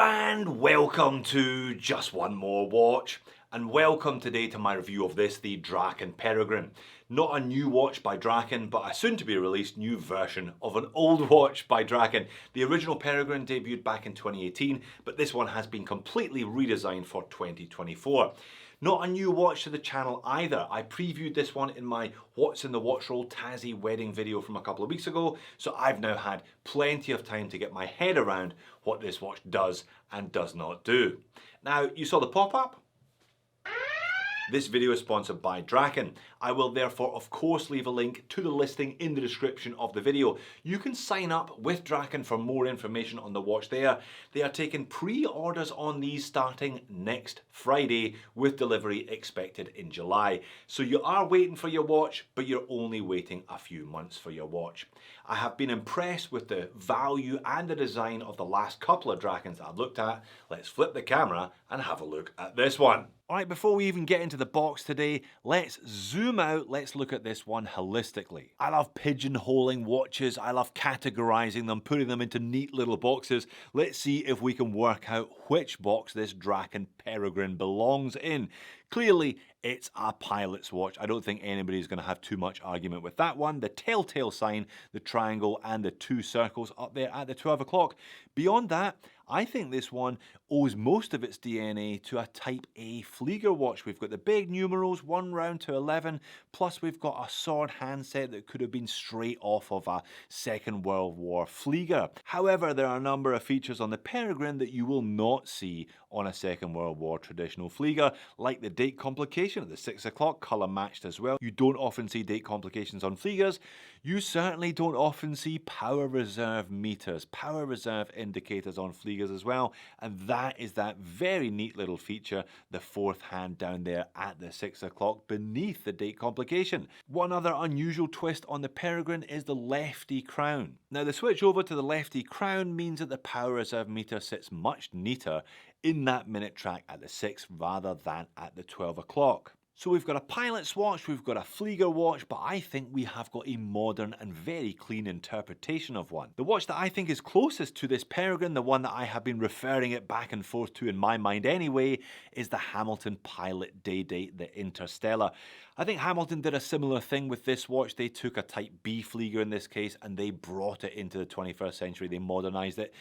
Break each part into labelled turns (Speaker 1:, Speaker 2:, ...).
Speaker 1: And welcome to Just One More Watch, and welcome today to my review of the Draken Peregrine. Not a new watch by Draken, but a soon to be released new version of an old watch by Draken. The original Peregrine debuted back in 2018, but this one has been completely redesigned for 2024. Not a new watch to the channel either. I previewed this one in my What's in the Watch Roll Tassie wedding video from a couple of weeks ago, so I've now had plenty of time to get my head around what this watch does and does not do. Now, you saw the pop-up? This video is sponsored by Draken. I will therefore of course leave a link to the listing in the description of the video. You can sign up with Draken for more information on the watch there. They are taking pre-orders on these starting next Friday with delivery expected in July. So you are waiting for your watch, but you're only waiting a few months for your watch. I have been impressed with the value and the design of the last couple of Drakens I've looked at. Let's flip the camera and have a look at this one. Alright, before we even get into the box today, let's zoom out, let's look at this one holistically. I love pigeonholing watches, I love categorizing them, putting them into neat little boxes. Let's see if we can work out which box this Draken Peregrine belongs in. Clearly, it's a pilot's watch. I don't think anybody's going to have too much argument with that one. The telltale sign, the triangle and the two circles up there at the 12 o'clock. Beyond that, I think this one owes most of its DNA to a Type A flieger watch. We've got the big numerals, 1 round to 11, plus we've got a sword handset that could have been straight off of a Second World War flieger. However, there are a number of features on the Peregrine that you will not see on a Second World War traditional flieger, like the date complication at the 6 o'clock, colour matched as well. You don't often see date complications on fliegers. You certainly don't often see power reserve meters, power reserve indicators on fliegers as well, and that is that very neat little feature, the fourth hand down there at the 6 o'clock beneath the date complication. One other unusual twist on the Peregrine is the lefty crown. Now the switch over to the lefty crown means that the power reserve meter sits much neater in that minute track at the 6 rather than at the 12 o'clock. So we've got a pilot's watch, we've got a flieger watch, but I think we have got a modern and very clean interpretation of one. The watch that I think is closest to this Peregrine, the one that I have been referring it back and forth to in my mind anyway, is the Hamilton Pilot Day Date, the Interstellar. I think Hamilton did a similar thing with this watch. They took a Type B flieger in this case and they brought it into the 21st century, they modernized it.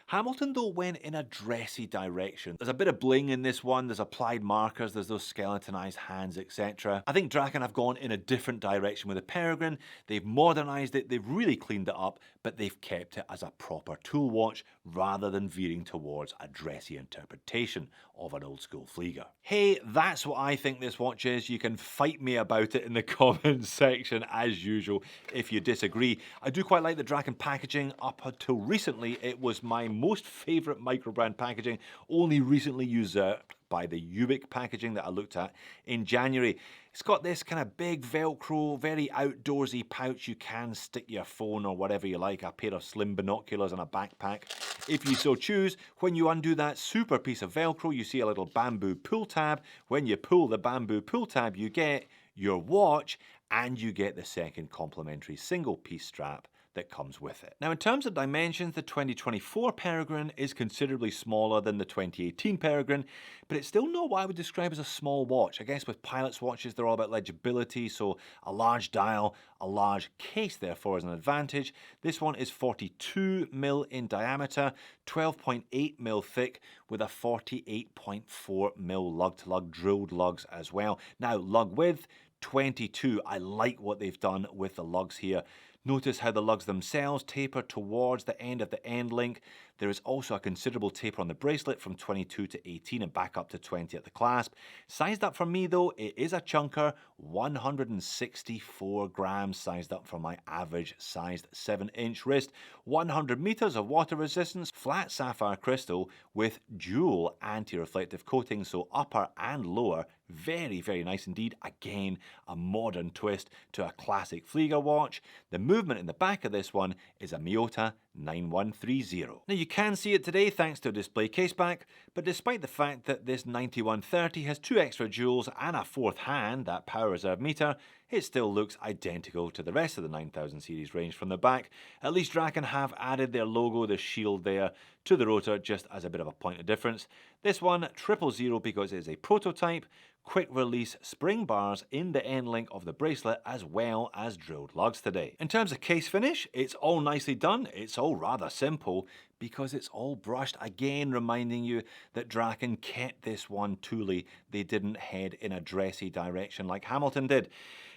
Speaker 1: Hamilton though went in a dressy direction. There's a bit of bling in this one, there's applied markers, there's those skeletonized hands, etc. I think Draken have gone in a different direction with the Peregrine. They've modernized it, they've really cleaned it up, but they've kept it as a proper tool watch rather than veering towards a dressy interpretation of an old school flieger. Hey, that's what I think this watch is. You can fight me about it in the comments section as usual if you disagree. I do quite like the Draken packaging. Up until recently, it was my most favourite microbrand packaging, only recently usurped by the Ubik packaging that I looked at in January. It's got this kind of big Velcro, very outdoorsy pouch. You can stick your phone or whatever you like, a pair of slim binoculars and a backpack if you so choose. When you undo that super piece of Velcro, you see a little bamboo pull tab. When you pull the bamboo pull tab, you get your watch and you get the second complimentary single piece strap that comes with it. Now in terms of dimensions, the 2024 Peregrine is considerably smaller than the 2018 Peregrine, but it's still not what I would describe as a small watch. I guess with pilot's watches, they're all about legibility, so a large dial, a large case therefore is an advantage. This one is 42mm in diameter, 12.8mm thick, with a 48.4mm lug-to-lug drilled lugs as well. Now lug width, 22. I like what they've done with the lugs here. Notice how the lugs themselves taper towards the end of the end link. There is also a considerable taper on the bracelet from 22 to 18 and back up to 20 at the clasp. Sized up for me though, it is a chunker, 164 grams sized up for my average sized 7-inch wrist. 100 meters of water resistance, flat sapphire crystal with dual anti-reflective coating, so upper and lower. Very, very nice indeed. Again, a modern twist to a classic flieger watch. The movement in the back of this one is a Miyota 9130. Now you can see it today thanks to a display caseback, but despite the fact that this 9130 has 2 extra jewels and a fourth hand, that power reserve meter, it still looks identical to the rest of the 9000 series range from the back. At least Draken have added their logo, the shield there, to the rotor just as a bit of a point of difference. This one 000 because it is a prototype, quick release spring bars in the end link of the bracelet as well as drilled lugs today. In terms of case finish, it's all nicely done, it's all rather simple because it's all brushed, again reminding you that Draken kept this one tooly, they didn't head in a dressy direction like Hamilton did.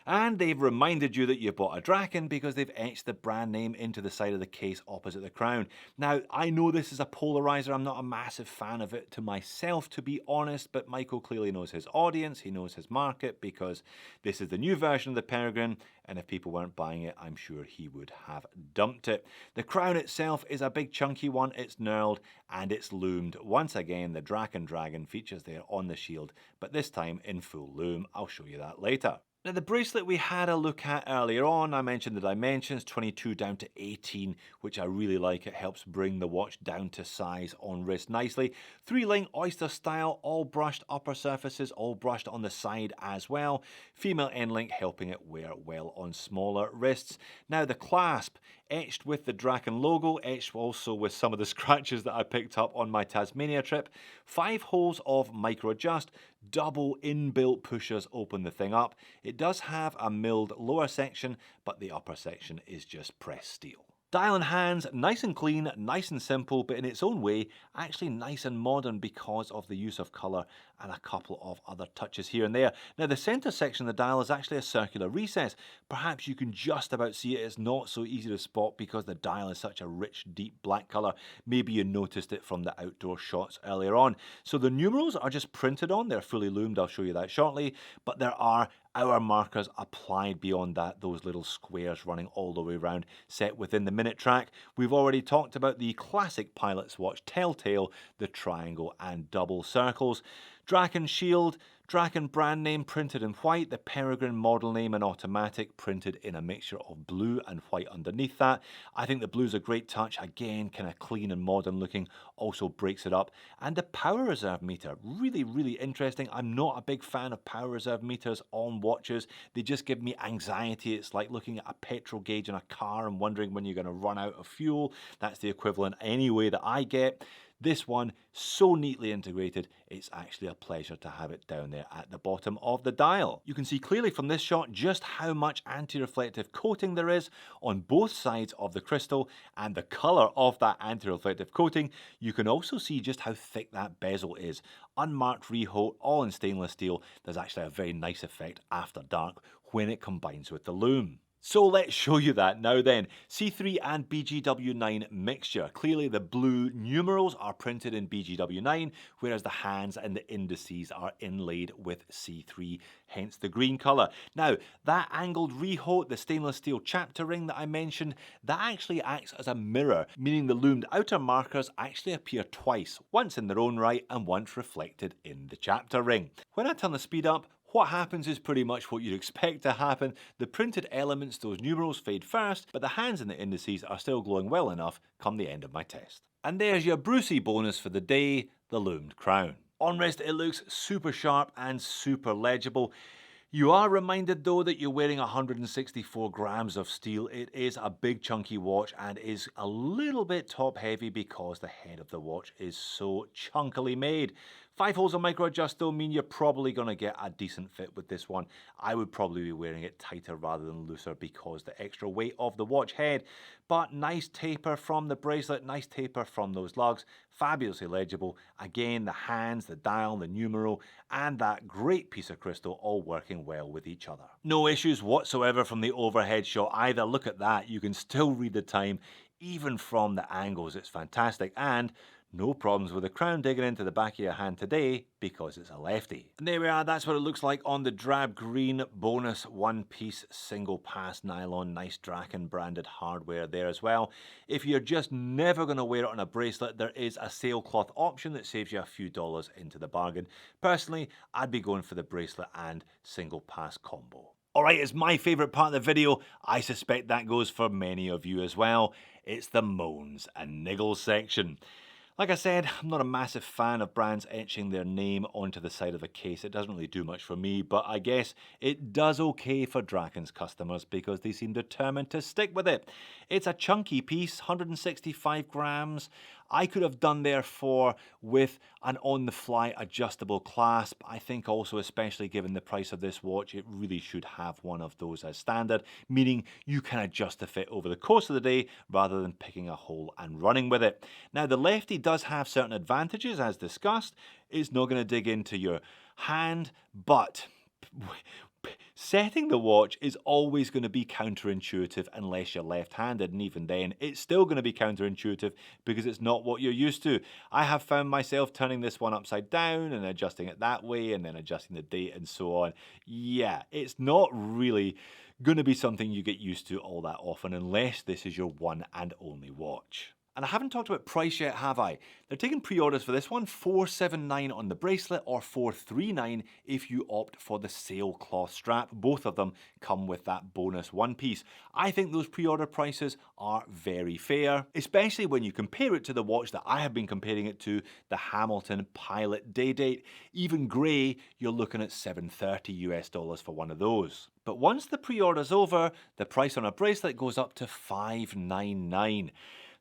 Speaker 1: And they've reminded you that you bought a Draken because they've etched the brand name into the side of the case opposite the crown. Now, I know this is a polarizer, I'm not a massive fan of it to myself, to be honest, but Michael clearly knows his audience, he knows his market, because this is the new version of the Peregrine, and if people weren't buying it, I'm sure he would have dumped it. The crown itself is a big chunky one, it's knurled, and it's loomed. Once again, the Draken Dragon features there on the shield, but this time in full loom. I'll show you that later. Now the bracelet we had a look at earlier on, I mentioned the dimensions, 22 down to 18, which I really like. It helps bring the watch down to size on wrist nicely. 3-link oyster style, all brushed upper surfaces, all brushed on the side as well. Female end link helping it wear well on smaller wrists. Now the clasp, etched with the Draken logo, etched also with some of the scratches that I picked up on my Tasmania trip. 5 holes of micro adjust, double inbuilt pushers open the thing up. It does have a milled lower section, but the upper section is just pressed steel. Dial and hands, nice and clean, nice and simple, but in its own way, actually nice and modern because of the use of colour and a couple of other touches here and there. Now the centre section of the dial is actually a circular recess. Perhaps you can just about see it, it's not so easy to spot because the dial is such a rich, deep black colour. Maybe you noticed it from the outdoor shots earlier on. So the numerals are just printed on, they're fully loomed, I'll show you that shortly, but there are hour markers applied beyond that, those little squares running all the way around, set within the minute track. We've already talked about the classic pilot's watch telltale, the triangle and double circles. Draken shield, Draken brand name printed in white, the Peregrine model name and automatic printed in a mixture of blue and white underneath that. I think the blue's a great touch, again kind of clean and modern looking, also breaks it up. And the power reserve meter, really interesting. I'm not a big fan of power reserve meters on watches, they just give me anxiety. It's like looking at a petrol gauge in a car and wondering when you're going to run out of fuel. That's the equivalent anyway that I get. This one, so neatly integrated, it's actually a pleasure to have it down there at the bottom of the dial. You can see clearly from this shot just how much anti-reflective coating there is on both sides of the crystal and the colour of that anti-reflective coating. You can also see just how thick that bezel is. Unmarked rehaut, all in stainless steel. There's actually a very nice effect after dark when it combines with the loom. So let's show you that now then. C3 and BGW9 mixture. Clearly the blue numerals are printed in BGW9, whereas the hands and the indices are inlaid with C3, hence the green colour. Now, that angled rehaut, the stainless steel chapter ring that I mentioned, that actually acts as a mirror, meaning the loomed outer markers actually appear twice, once in their own right and once reflected in the chapter ring. When I turn the speed up, what happens is pretty much what you'd expect to happen. The printed elements, those numerals, fade first, but the hands and the indices are still glowing well enough come the end of my test. And there's your Brucey bonus for the day, the loomed crown. On wrist it looks super sharp and super legible. You are reminded though that you're wearing 164 grams of steel. It is a big chunky watch and is a little bit top heavy because the head of the watch is so chunkily made. 5 holes of micro adjust though mean you're probably going to get a decent fit with this one. I would probably be wearing it tighter rather than looser because the extra weight of the watch head. But nice taper from the bracelet, nice taper from those lugs, fabulously legible. Again, the hands, the dial, the numeral, and that great piece of crystal all working well with each other. No issues whatsoever from the overhead shot either. Look at that, you can still read the time even from the angles. It's fantastic. And no problems with the crown digging into the back of your hand today because it's a lefty. And there we are, that's what it looks like on the drab green bonus one-piece single pass nylon. Nice Draken branded hardware there as well. If you're just never going to wear it on a bracelet, there is a sailcloth option that saves you a few dollars into the bargain. Personally, I'd be going for the bracelet and single pass combo. Alright, it's my favourite part of the video. I suspect that goes for many of you as well. It's the moans and niggles section. Like I said, I'm not a massive fan of brands etching their name onto the side of a case. It doesn't really do much for me, but I guess it does okay for Draken's customers because they seem determined to stick with it. It's a chunky piece, 165 grams. I could have done therefore with an on-the-fly adjustable clasp. I think also, especially given the price of this watch, it really should have one of those as standard, meaning you can adjust the fit over the course of the day rather than picking a hole and running with it. Now, the lefty does have certain advantages, as discussed. It's not going to dig into your hand, but setting the watch is always going to be counterintuitive unless you're left-handed, and even then it's still going to be counterintuitive because it's not what you're used to. I have found myself turning this one upside down and adjusting it that way and then adjusting the date and so on. Yeah, it's not really going to be something you get used to all that often unless this is your one and only watch. And I haven't talked about price yet, have I? They're taking pre-orders for this one, $479 on the bracelet or $439 if you opt for the sailcloth strap. Both of them come with that bonus one piece. I think those pre-order prices are very fair, especially when you compare it to the watch that I have been comparing it to, the Hamilton Pilot Day Date. Even grey, you're looking at $730 US for one of those. But once the pre-order's over, the price on a bracelet goes up to $599.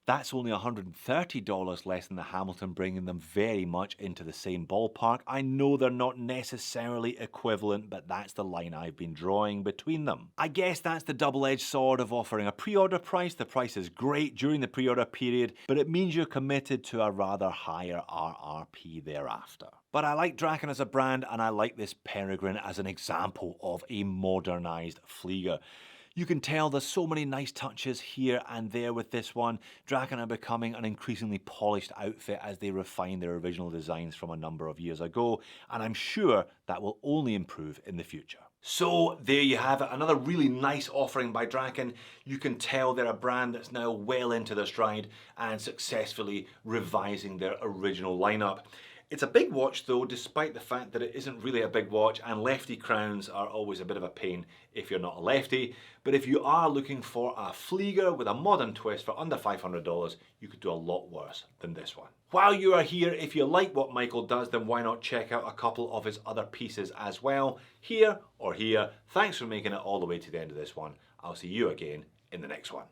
Speaker 1: That's only $130 less than the Hamilton, bringing them very much into the same ballpark. I know they're not necessarily equivalent, but that's the line I've been drawing between them. I guess that's the double-edged sword of offering a pre-order price. The price is great during the pre-order period, but it means you're committed to a rather higher RRP thereafter. But I like Draken as a brand, and I like this Peregrine as an example of a modernised flieger. You can tell there's so many nice touches here and there with this one. Draken are becoming an increasingly polished outfit as they refine their original designs from a number of years ago, and I'm sure that will only improve in the future. So there you have it, another really nice offering by Draken. You can tell they're a brand that's now well into their stride and successfully revising their original lineup. It's a big watch though, despite the fact that it isn't really a big watch, and lefty crowns are always a bit of a pain if you're not a lefty. But if you are looking for a flieger with a modern twist for under $500, you could do a lot worse than this one. While you are here, if you like what Michael does, then why not check out a couple of his other pieces as well, here or here. Thanks for making it all the way to the end of this one. I'll see you again in the next one.